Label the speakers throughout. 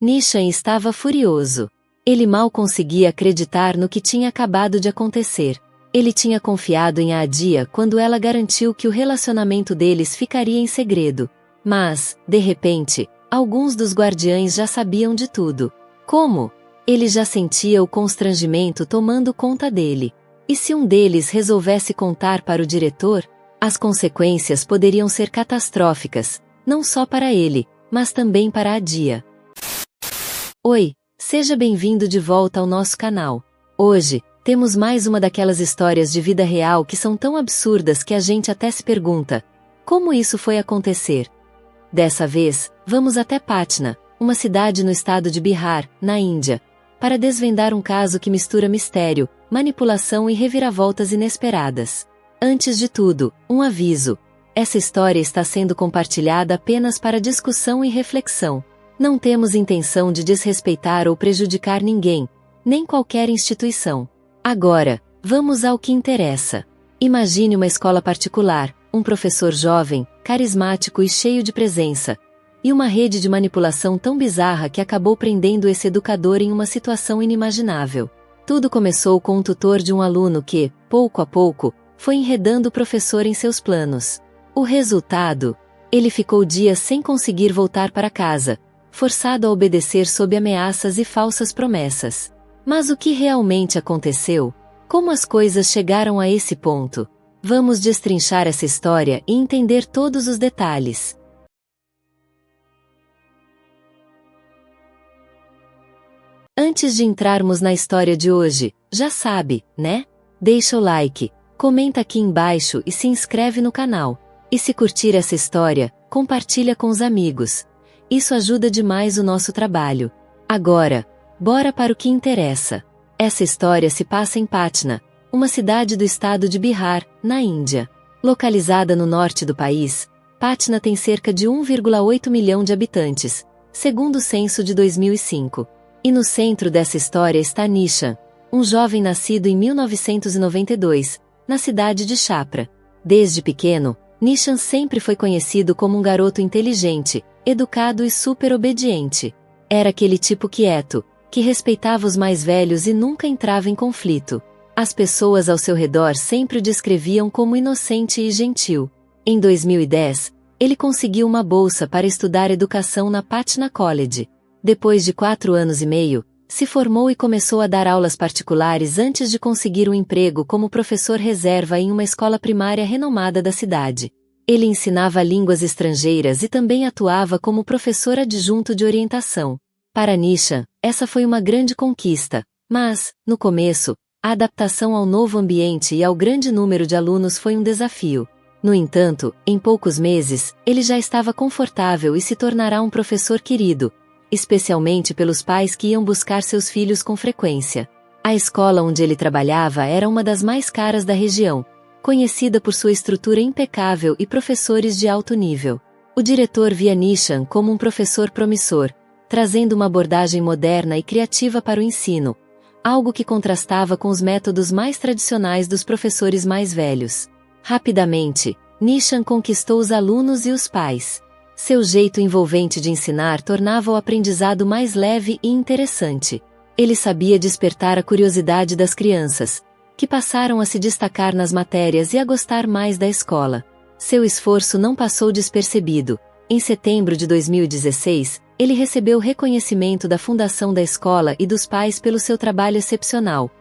Speaker 1: Nishan estava furioso. Ele mal conseguia acreditar no que tinha acabado de acontecer. Ele tinha confiado em Adia quando ela garantiu que o relacionamento deles ficaria em segredo. Mas, de repente, alguns dos guardiães já sabiam de tudo. Como? Ele já sentia o constrangimento tomando conta dele. E se um deles resolvesse contar para o diretor? As consequências poderiam ser catastróficas, não só para ele, mas também para Adia. Oi, seja bem-vindo de volta ao nosso canal. Hoje, temos mais uma daquelas histórias de vida real que são tão absurdas que a gente até se pergunta: como isso foi acontecer? Dessa vez, vamos até Patna, uma cidade no estado de Bihar, na Índia, para desvendar um caso que mistura mistério, manipulação e reviravoltas inesperadas. Antes de tudo, um aviso: essa história está sendo compartilhada apenas para discussão e reflexão. Não temos intenção de desrespeitar ou prejudicar ninguém, nem qualquer instituição. Agora, vamos ao que interessa. Imagine uma escola particular, um professor jovem, carismático e cheio de presença, e uma rede de manipulação tão bizarra que acabou prendendo esse educador em uma situação inimaginável. Tudo começou com um tutor de um aluno que, pouco a pouco, foi enredando o professor em seus planos. O resultado? Ele ficou dias sem conseguir voltar para casa, forçado a obedecer sob ameaças e falsas promessas. Mas o que realmente aconteceu? Como as coisas chegaram a esse ponto? Vamos destrinchar essa história e entender todos os detalhes. Antes de entrarmos na história de hoje, já sabe, né? Deixa o like, comenta aqui embaixo e se inscreve no canal. E se curtir essa história, compartilha com os amigos. Isso ajuda demais o nosso trabalho. Agora, bora para o que interessa. Essa história se passa em Patna, uma cidade do estado de Bihar, na Índia. Localizada no norte do país, Patna tem cerca de 1,8 milhão de habitantes, segundo o censo de 2005. E no centro dessa história está Nishan, um jovem nascido em 1992, na cidade de Chhapra. Desde pequeno, Nishan sempre foi conhecido como um garoto inteligente, educado e super obediente. Era aquele tipo quieto, que respeitava os mais velhos e nunca entrava em conflito. As pessoas ao seu redor sempre o descreviam como inocente e gentil. Em 2010, ele conseguiu uma bolsa para estudar educação na Patna College. Depois de 4 anos e meio, se formou e começou a dar aulas particulares antes de conseguir um emprego como professor reserva em uma escola primária renomada da cidade. Ele ensinava línguas estrangeiras e também atuava como professor adjunto de orientação. Para Nishan, essa foi uma grande conquista, mas, no começo, a adaptação ao novo ambiente e ao grande número de alunos foi um desafio. No entanto, em poucos meses, ele já estava confortável e se tornará um professor querido, especialmente pelos pais que iam buscar seus filhos com frequência. A escola onde ele trabalhava era uma das mais caras da região, conhecida por sua estrutura impecável e professores de alto nível. O diretor via Nishan como um professor promissor, trazendo uma abordagem moderna e criativa para o ensino, algo que contrastava com os métodos mais tradicionais dos professores mais velhos. Rapidamente, Nishan conquistou os alunos e os pais. Seu jeito envolvente de ensinar tornava o aprendizado mais leve e interessante. Ele sabia despertar a curiosidade das crianças, que passaram a se destacar nas matérias e a gostar mais da escola. Seu esforço não passou despercebido. Em setembro de 2016, ele recebeu reconhecimento da fundação da escola e dos pais pelo seu trabalho excepcional.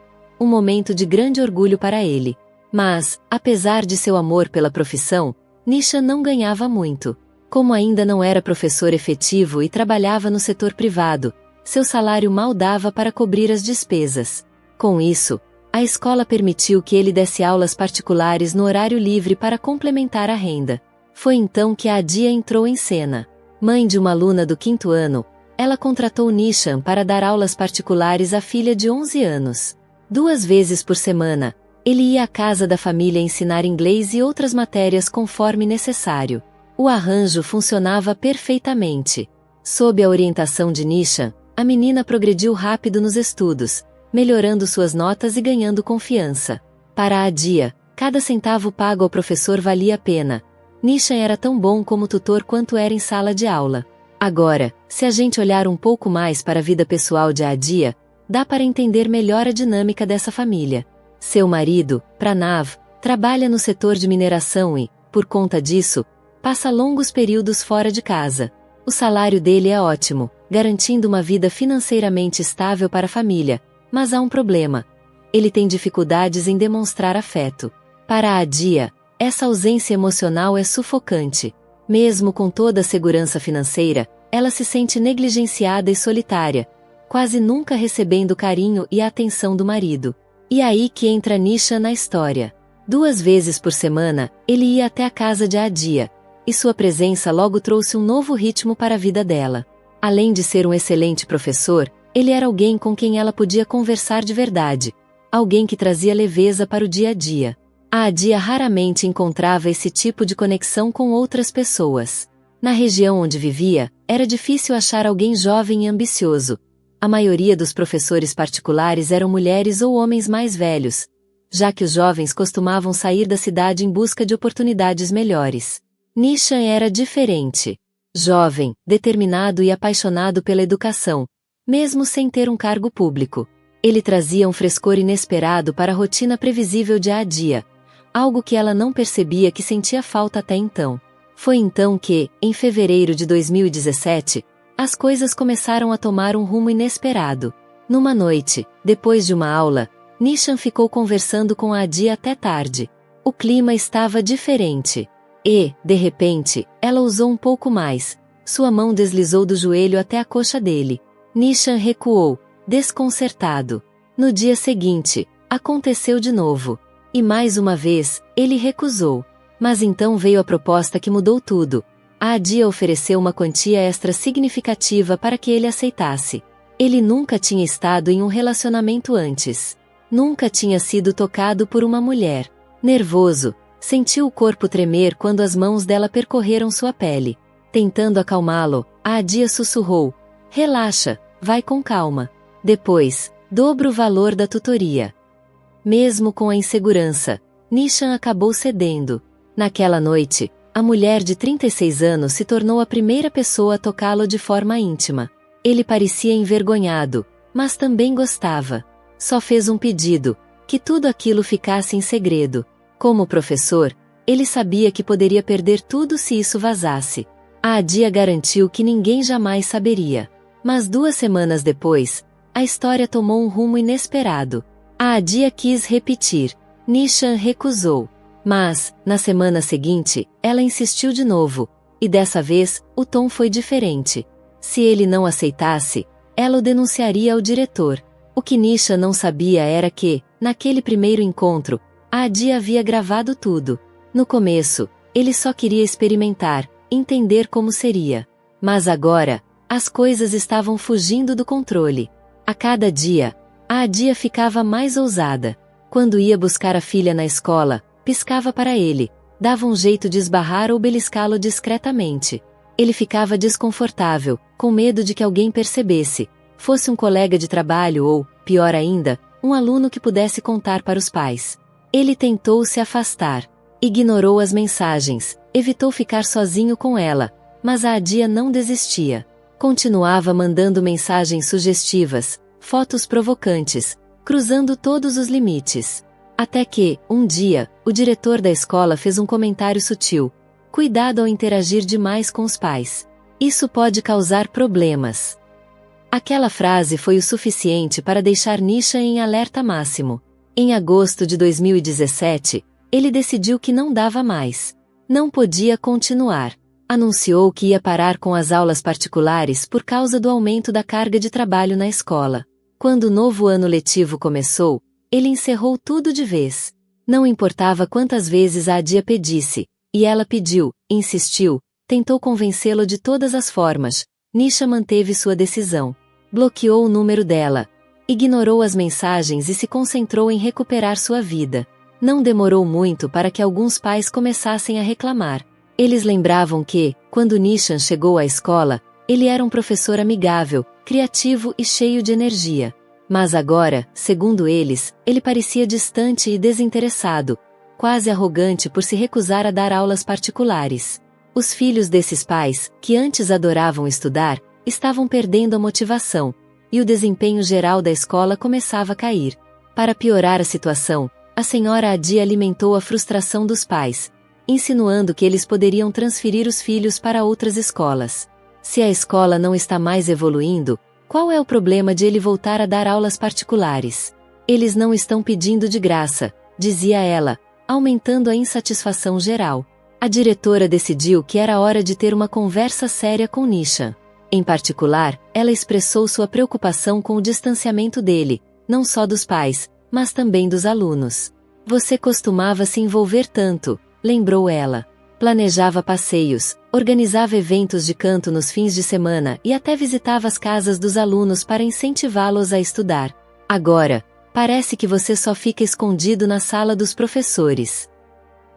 Speaker 1: Um momento de grande orgulho para ele. Mas, apesar de seu amor pela profissão, Nishan não ganhava muito. Como ainda não era professor efetivo e trabalhava no setor privado, seu salário mal dava para cobrir as despesas. Com isso, a escola permitiu que ele desse aulas particulares no horário livre para complementar a renda. Foi então que a Adia entrou em cena. Mãe de uma aluna do 5º ano, ela contratou Nishan para dar aulas particulares à filha de 11 anos. 2 vezes por semana, ele ia à casa da família ensinar inglês e outras matérias conforme necessário. O arranjo funcionava perfeitamente. Sob a orientação de Nishan, a menina progrediu rápido nos estudos, melhorando suas notas e ganhando confiança. Para a Adia, cada centavo pago ao professor valia a pena. Nishan era tão bom como tutor quanto era em sala de aula. Agora, se a gente olhar um pouco mais para a vida pessoal de Adia, dá para entender melhor a dinâmica dessa família. Seu marido, Pranav, trabalha no setor de mineração e, por conta disso, passa longos períodos fora de casa. O salário dele é ótimo, garantindo uma vida financeiramente estável para a família, mas há um problema. Ele tem dificuldades em demonstrar afeto. Para a Adia, essa ausência emocional é sufocante. Mesmo com toda a segurança financeira, ela se sente negligenciada e solitária, quase nunca recebendo o carinho e a atenção do marido. E aí que entra Nishan na história. 2 vezes por semana, ele ia até a casa de Adia, e sua presença logo trouxe um novo ritmo para a vida dela. Além de ser um excelente professor, ele era alguém com quem ela podia conversar de verdade, alguém que trazia leveza para o dia a dia. A Adia raramente encontrava esse tipo de conexão com outras pessoas. Na região onde vivia, era difícil achar alguém jovem e ambicioso. A maioria dos professores particulares eram mulheres ou homens mais velhos, já que os jovens costumavam sair da cidade em busca de oportunidades melhores. Nishan era diferente. Jovem, determinado e apaixonado pela educação, mesmo sem ter um cargo público. Ele trazia um frescor inesperado para a rotina previsível de Adia, algo que ela não percebia que sentia falta até então. Foi então que, em fevereiro de 2017, as coisas começaram a tomar um rumo inesperado. Numa noite, depois de uma aula, Nishan ficou conversando com a Adia até tarde. O clima estava diferente. E, de repente, ela usou um pouco mais. Sua mão deslizou do joelho até a coxa dele. Nishan recuou, desconcertado. No dia seguinte, aconteceu de novo. E mais uma vez, ele recusou. Mas então veio a proposta que mudou tudo. A Adia ofereceu uma quantia extra significativa para que ele aceitasse. Ele nunca tinha estado em um relacionamento antes. Nunca tinha sido tocado por uma mulher. Nervoso, sentiu o corpo tremer quando as mãos dela percorreram sua pele. Tentando acalmá-lo, a Adia sussurrou: "Relaxa, vai com calma. Depois, dobra o valor da tutoria." Mesmo com a insegurança, Nishan acabou cedendo. Naquela noite, a mulher de 36 anos se tornou a primeira pessoa a tocá-lo de forma íntima. Ele parecia envergonhado, mas também gostava. Só fez um pedido: que tudo aquilo ficasse em segredo. Como professor, ele sabia que poderia perder tudo se isso vazasse. A Adia garantiu que ninguém jamais saberia. Mas 2 semanas depois, a história tomou um rumo inesperado. A Adia quis repetir. Nishan recusou. Mas, na semana seguinte, ela insistiu de novo. E dessa vez, o tom foi diferente. Se ele não aceitasse, ela o denunciaria ao diretor. O que Nishan não sabia era que, naquele primeiro encontro, a Adia havia gravado tudo. No começo, ele só queria experimentar, entender como seria. Mas agora, as coisas estavam fugindo do controle. A cada dia, a Adia ficava mais ousada. Quando ia buscar a filha na escola, piscava para ele, dava um jeito de esbarrar ou beliscá-lo discretamente. Ele ficava desconfortável, com medo de que alguém percebesse, fosse um colega de trabalho ou, pior ainda, um aluno que pudesse contar para os pais. Ele tentou se afastar. Ignorou as mensagens, evitou ficar sozinho com ela, mas a Adia não desistia. Continuava mandando mensagens sugestivas, fotos provocantes, cruzando todos os limites. Até que, um dia, o diretor da escola fez um comentário sutil: "Cuidado ao interagir demais com os pais. Isso pode causar problemas." Aquela frase foi o suficiente para deixar Nishan em alerta máximo. Em agosto de 2017, ele decidiu que não dava mais. Não podia continuar. Anunciou que ia parar com as aulas particulares por causa do aumento da carga de trabalho na escola. Quando o novo ano letivo começou, ele encerrou tudo de vez. Não importava quantas vezes a Adia pedisse, e ela pediu, insistiu, tentou convencê-lo de todas as formas. Nishan manteve sua decisão. Bloqueou o número dela. Ignorou as mensagens e se concentrou em recuperar sua vida. Não demorou muito para que alguns pais começassem a reclamar. Eles lembravam que, quando Nishan chegou à escola, ele era um professor amigável, criativo e cheio de energia. Mas agora, segundo eles, ele parecia distante e desinteressado, quase arrogante por se recusar a dar aulas particulares. Os filhos desses pais, que antes adoravam estudar, estavam perdendo a motivação, e o desempenho geral da escola começava a cair. Para piorar a situação, a senhora Adi alimentou a frustração dos pais, insinuando que eles poderiam transferir os filhos para outras escolas. Se a escola não está mais evoluindo, qual é o problema de ele voltar a dar aulas particulares? Eles não estão pedindo de graça, dizia ela, aumentando a insatisfação geral. A diretora decidiu que era hora de ter uma conversa séria com Nisha. Em particular, ela expressou sua preocupação com o distanciamento dele, não só dos pais, mas também dos alunos. Você costumava se envolver tanto, lembrou ela. Planejava passeios, organizava eventos de canto nos fins de semana e até visitava as casas dos alunos para incentivá-los a estudar. Agora, parece que você só fica escondido na sala dos professores.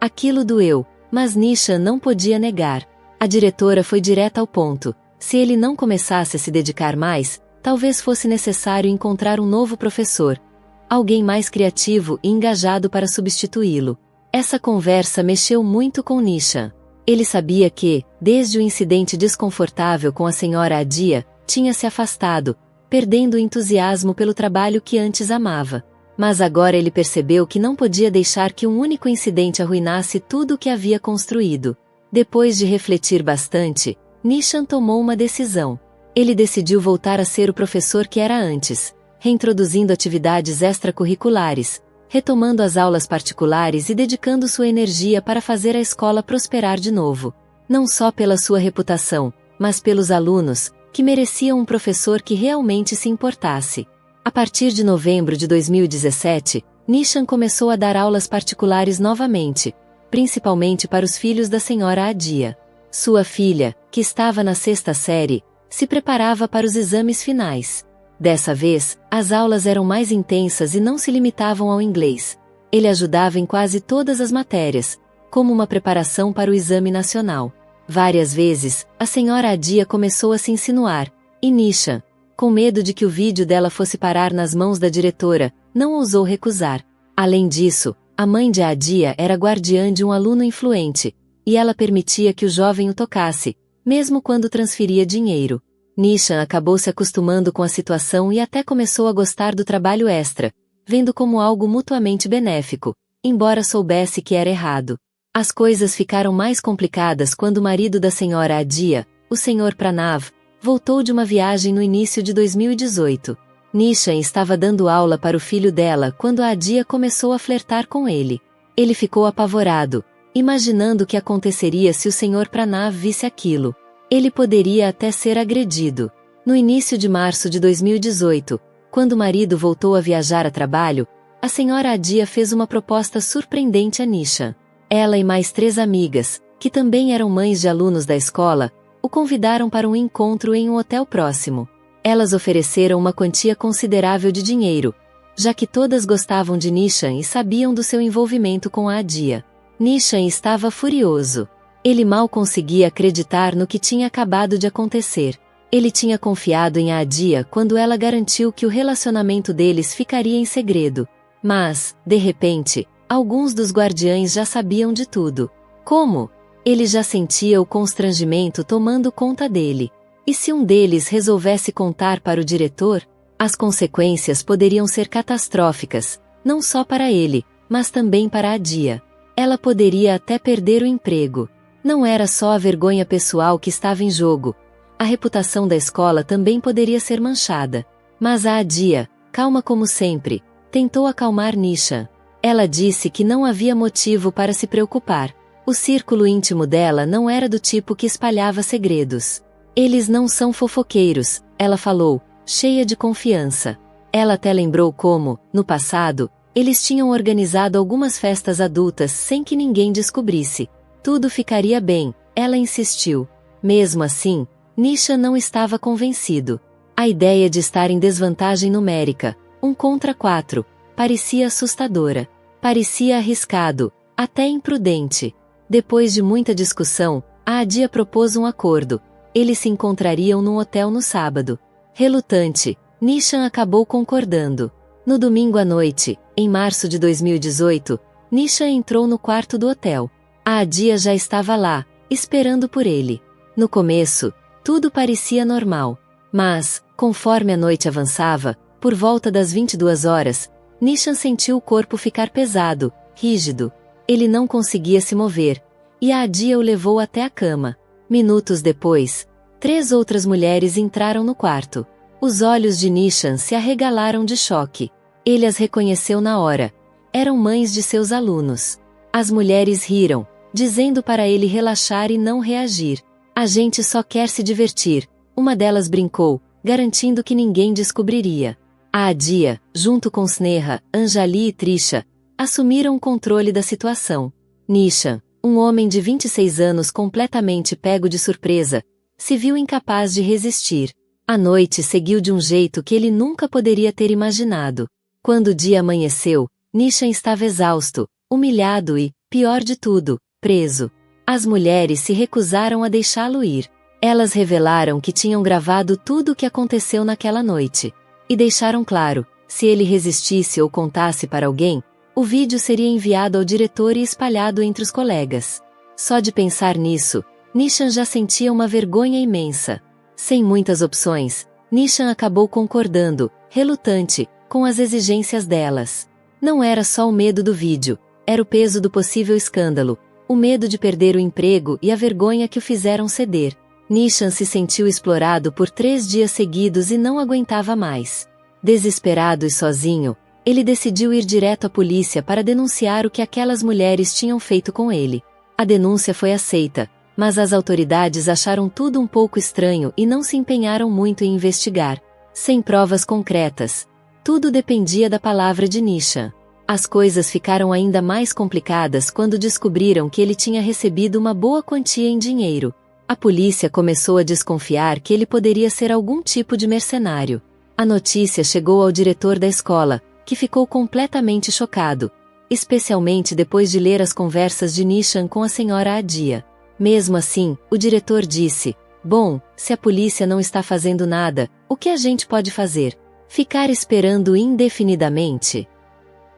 Speaker 1: Aquilo doeu, mas Nisha não podia negar. A diretora foi direta ao ponto. Se ele não começasse a se dedicar mais, talvez fosse necessário encontrar um novo professor. Alguém mais criativo e engajado para substituí-lo. Essa conversa mexeu muito com Nisha. Ele sabia que, desde o incidente desconfortável com a senhora Adia, tinha se afastado, perdendo o entusiasmo pelo trabalho que antes amava. Mas agora ele percebeu que não podia deixar que um único incidente arruinasse tudo o que havia construído. Depois de refletir bastante, Nishan tomou uma decisão. Ele decidiu voltar a ser o professor que era antes, reintroduzindo atividades extracurriculares, retomando as aulas particulares e dedicando sua energia para fazer a escola prosperar de novo. Não só pela sua reputação, mas pelos alunos, que mereciam um professor que realmente se importasse. A partir de novembro de 2017, Nishan começou a dar aulas particulares novamente, principalmente para os filhos da senhora Adia. Sua filha, que estava na 6ª série, se preparava para os exames finais. Dessa vez, as aulas eram mais intensas e não se limitavam ao inglês. Ele ajudava em quase todas as matérias, como uma preparação para o exame nacional. Várias vezes, a senhora Adia começou a se insinuar, e Nishan, com medo de que o vídeo dela fosse parar nas mãos da diretora, não ousou recusar. Além disso, a mãe de Adia era guardiã de um aluno influente, e ela permitia que o jovem o tocasse, mesmo quando transferia dinheiro. Nishan acabou se acostumando com a situação e até começou a gostar do trabalho extra, vendo como algo mutuamente benéfico, embora soubesse que era errado. As coisas ficaram mais complicadas quando o marido da senhora Adia, o Sr. Pranav, voltou de uma viagem no início de 2018. Nishan estava dando aula para o filho dela quando a Adia começou a flertar com ele. Ele ficou apavorado, imaginando o que aconteceria se o Sr. Pranav visse aquilo. Ele poderia até ser agredido. No início de março de 2018, quando o marido voltou a viajar a trabalho, a senhora Adia fez uma proposta surpreendente a Nishan. Ela e mais 3 amigas, que também eram mães de alunos da escola, o convidaram para um encontro em um hotel próximo. Elas ofereceram uma quantia considerável de dinheiro, já que todas gostavam de Nishan e sabiam do seu envolvimento com a Adia. Nishan estava furioso. Ele mal conseguia acreditar no que tinha acabado de acontecer. Ele tinha confiado em Adia quando ela garantiu que o relacionamento deles ficaria em segredo. Mas, de repente, alguns dos guardiães já sabiam de tudo. Como? Ele já sentia o constrangimento tomando conta dele. E se um deles resolvesse contar para o diretor? As consequências poderiam ser catastróficas, não só para ele, mas também para Adia. Ela poderia até perder o emprego. Não era só a vergonha pessoal que estava em jogo. A reputação da escola também poderia ser manchada. Mas a Adia, calma como sempre, tentou acalmar Nishan. Ela disse que não havia motivo para se preocupar. O círculo íntimo dela não era do tipo que espalhava segredos. Eles não são fofoqueiros, ela falou, cheia de confiança. Ela até lembrou como, no passado, eles tinham organizado algumas festas adultas sem que ninguém descobrisse. Tudo ficaria bem, ela insistiu. Mesmo assim, Nishan não estava convencido. A ideia de estar em desvantagem numérica, 1 contra 4, parecia assustadora. Parecia arriscado, até imprudente. Depois de muita discussão, a Adia propôs um acordo. Eles se encontrariam num hotel no sábado. Relutante, Nishan acabou concordando. No domingo à noite, em março de 2018, Nishan entrou no quarto do hotel. A Adia já estava lá, esperando por ele. No começo, tudo parecia normal. Mas, conforme a noite avançava, por volta das 22 horas, Nishan sentiu o corpo ficar pesado, rígido. Ele não conseguia se mover, e a Adia o levou até a cama. Minutos depois, 3 outras mulheres entraram no quarto. Os olhos de Nishan se arregalaram de choque. Ele as reconheceu na hora. Eram mães de seus alunos. As mulheres riram, dizendo para ele relaxar e não reagir. A gente só quer se divertir, uma delas brincou, garantindo que ninguém descobriria. A Adia, junto com Sneha, Anjali e Trisha, assumiram o controle da situação. Nishan, um homem de 26 anos completamente pego de surpresa, se viu incapaz de resistir. A noite seguiu de um jeito que ele nunca poderia ter imaginado. Quando o dia amanheceu, Nishan estava exausto, humilhado e, pior de tudo, preso. As mulheres se recusaram a deixá-lo ir. Elas revelaram que tinham gravado tudo o que aconteceu naquela noite. E deixaram claro, se ele resistisse ou contasse para alguém, o vídeo seria enviado ao diretor e espalhado entre os colegas. Só de pensar nisso, Nishan já sentia uma vergonha imensa. Sem muitas opções, Nishan acabou concordando, relutante, com as exigências delas. Não era só o medo do vídeo, era o peso do possível escândalo, o medo de perder o emprego e a vergonha que o fizeram ceder. Nishan se sentiu explorado por 3 dias seguidos e não aguentava mais. Desesperado e sozinho, ele decidiu ir direto à polícia para denunciar o que aquelas mulheres tinham feito com ele. A denúncia foi aceita, mas as autoridades acharam tudo um pouco estranho e não se empenharam muito em investigar. Sem provas concretas, tudo dependia da palavra de Nishan. As coisas ficaram ainda mais complicadas quando descobriram que ele tinha recebido uma boa quantia em dinheiro. A polícia começou a desconfiar que ele poderia ser algum tipo de mercenário. A notícia chegou ao diretor da escola, que ficou completamente chocado, especialmente depois de ler as conversas de Nishan com a senhora Adia. Mesmo assim, o diretor disse: "Bom, se a polícia não está fazendo nada, o que a gente pode fazer? Ficar esperando indefinidamente?"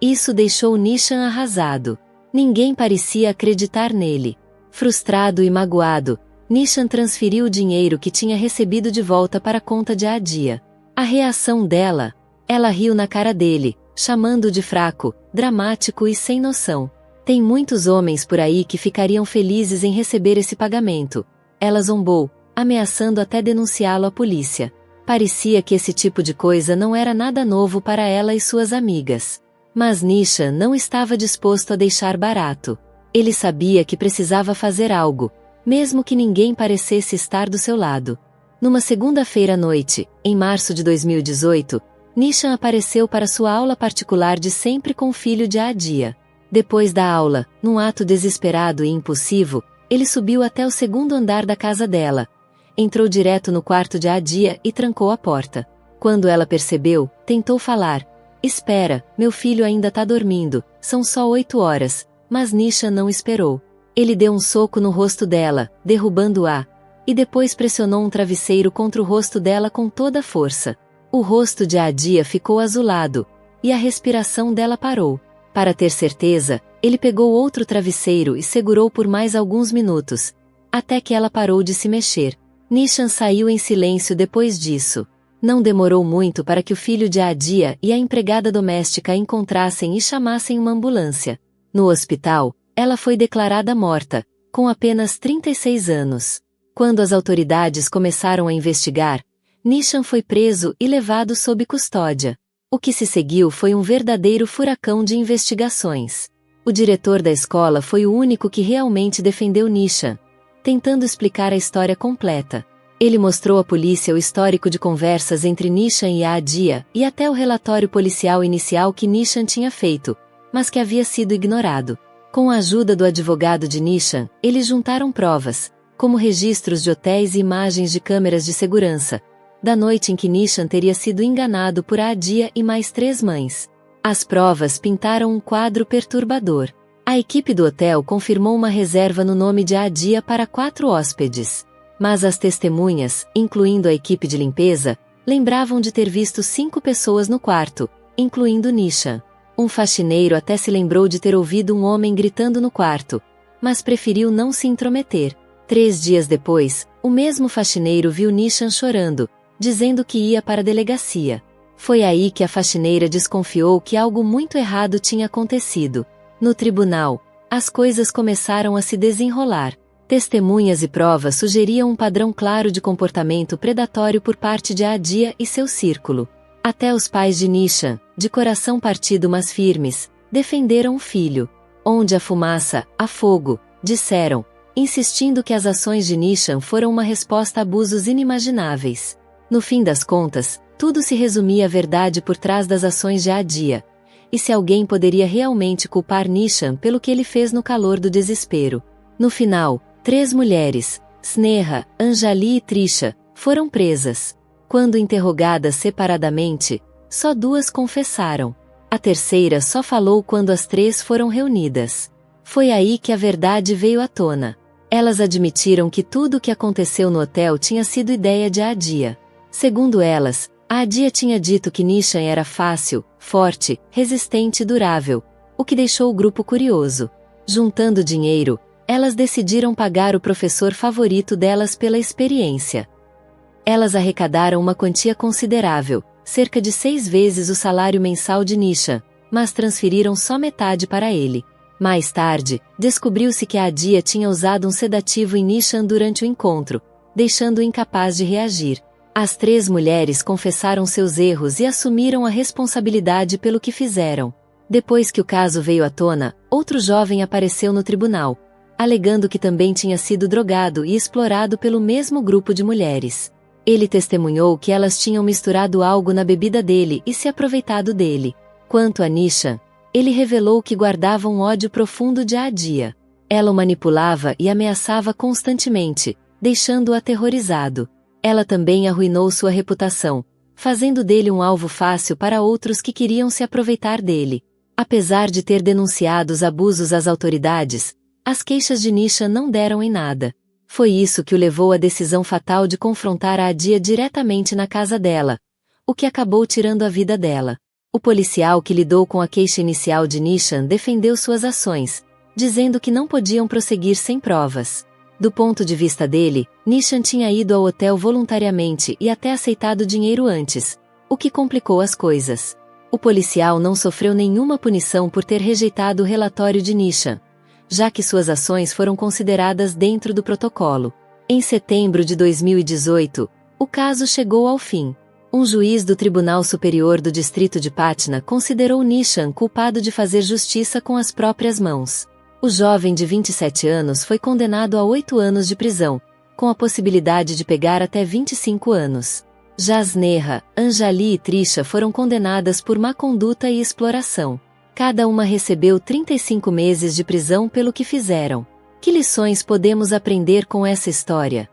Speaker 1: Isso deixou Nishan arrasado. Ninguém parecia acreditar nele. Frustrado e magoado, Nishan transferiu o dinheiro que tinha recebido de volta para a conta de Adia. A reação dela? Ela riu na cara dele, chamando-o de fraco, dramático e sem noção. "Tem muitos homens por aí que ficariam felizes em receber esse pagamento." Ela zombou, ameaçando até denunciá-lo à polícia. Parecia que esse tipo de coisa não era nada novo para ela e suas amigas. Mas Nishan não estava disposto a deixar barato. Ele sabia que precisava fazer algo, mesmo que ninguém parecesse estar do seu lado. Numa segunda-feira à noite, em março de 2018, Nishan apareceu para sua aula particular de sempre com o filho de Adia. Depois da aula, num ato desesperado e impulsivo, ele subiu até o 2º andar da casa dela. Entrou direto no quarto de Adia e trancou a porta. Quando ela percebeu, tentou falar: "Espera, meu filho ainda tá dormindo, são só 8 horas, mas Nishan não esperou. Ele deu um soco no rosto dela, derrubando-a, e depois pressionou um travesseiro contra o rosto dela com toda a força. O rosto de Adia ficou azulado, e a respiração dela parou. Para ter certeza, ele pegou outro travesseiro e segurou por mais alguns minutos, até que ela parou de se mexer. Nishan saiu em silêncio depois disso. Não demorou muito para que o filho de Adia e a empregada doméstica a encontrassem e chamassem uma ambulância. No hospital, ela foi declarada morta, com apenas 36 anos. Quando as autoridades começaram a investigar, Nishan foi preso e levado sob custódia. O que se seguiu foi um verdadeiro furacão de investigações. O diretor da escola foi o único que realmente defendeu Nishan, tentando explicar a história completa. Ele mostrou à polícia o histórico de conversas entre Nishan e Adia e até o relatório policial inicial que Nishan tinha feito, mas que havia sido ignorado. Com a ajuda do advogado de Nishan, eles juntaram provas, como registros de hotéis e imagens de câmeras de segurança, da noite em que Nishan teria sido enganado por Adia e mais 3 mães. As provas pintaram um quadro perturbador. A equipe do hotel confirmou uma reserva no nome de Adia para 4 hóspedes. Mas as testemunhas, incluindo a equipe de limpeza, lembravam de ter visto 5 pessoas no quarto, incluindo Nishan. Um faxineiro até se lembrou de ter ouvido um homem gritando no quarto, mas preferiu não se intrometer. 3 dias depois, o mesmo faxineiro viu Nishan chorando, dizendo que ia para a delegacia. Foi aí que a faxineira desconfiou que algo muito errado tinha acontecido. No tribunal, as coisas começaram a se desenrolar. Testemunhas e provas sugeriam um padrão claro de comportamento predatório por parte de Adia e seu círculo. Até os pais de Nishan, de coração partido mas firmes, defenderam o filho. Onde há fumaça, há fogo, disseram, insistindo que as ações de Nishan foram uma resposta a abusos inimagináveis. No fim das contas, tudo se resumia à verdade por trás das ações de Adia. E se alguém poderia realmente culpar Nishan pelo que ele fez no calor do desespero? No final, 3 mulheres, Sneha, Anjali e Trisha, foram presas. Quando interrogadas separadamente, só 2 confessaram. A terceira só falou quando as 3 foram reunidas. Foi aí que a verdade veio à tona. Elas admitiram que tudo o que aconteceu no hotel tinha sido ideia de Adia. Segundo elas, Adia tinha dito que Nishan era fácil, forte, resistente e durável, o que deixou o grupo curioso. Juntando dinheiro, elas decidiram pagar o professor favorito delas pela experiência. Elas arrecadaram uma quantia considerável, cerca de 6 vezes o salário mensal de Nishan, mas transferiram só metade para ele. Mais tarde, descobriu-se que Adia tinha usado um sedativo em Nishan durante o encontro, deixando-o incapaz de reagir. As 3 mulheres confessaram seus erros e assumiram a responsabilidade pelo que fizeram. Depois que o caso veio à tona, outro jovem apareceu no tribunal, alegando que também tinha sido drogado e explorado pelo mesmo grupo de mulheres. Ele testemunhou que elas tinham misturado algo na bebida dele e se aproveitado dele. Quanto a Nishan, ele revelou que guardava um ódio profundo de Adia. Ela o manipulava e ameaçava constantemente, deixando-o aterrorizado. Ela também arruinou sua reputação, fazendo dele um alvo fácil para outros que queriam se aproveitar dele. Apesar de ter denunciado os abusos às autoridades, as queixas de Nishan não deram em nada. Foi isso que o levou à decisão fatal de confrontar a Adia diretamente na casa dela, o que acabou tirando a vida dela. O policial que lidou com a queixa inicial de Nishan defendeu suas ações, dizendo que não podiam prosseguir sem provas. Do ponto de vista dele, Nishan tinha ido ao hotel voluntariamente e até aceitado dinheiro antes, o que complicou as coisas. O policial não sofreu nenhuma punição por ter rejeitado o relatório de Nishan, já que suas ações foram consideradas dentro do protocolo. Em setembro de 2018, o caso chegou ao fim. Um juiz do Tribunal Superior do Distrito de Patna considerou Nishan culpado de fazer justiça com as próprias mãos. O jovem de 27 anos foi condenado a 8 anos de prisão, com a possibilidade de pegar até 25 anos. Já Sneha, Anjali e Trisha foram condenadas por má conduta e exploração. Cada uma recebeu 35 meses de prisão pelo que fizeram. Que lições podemos aprender com essa história?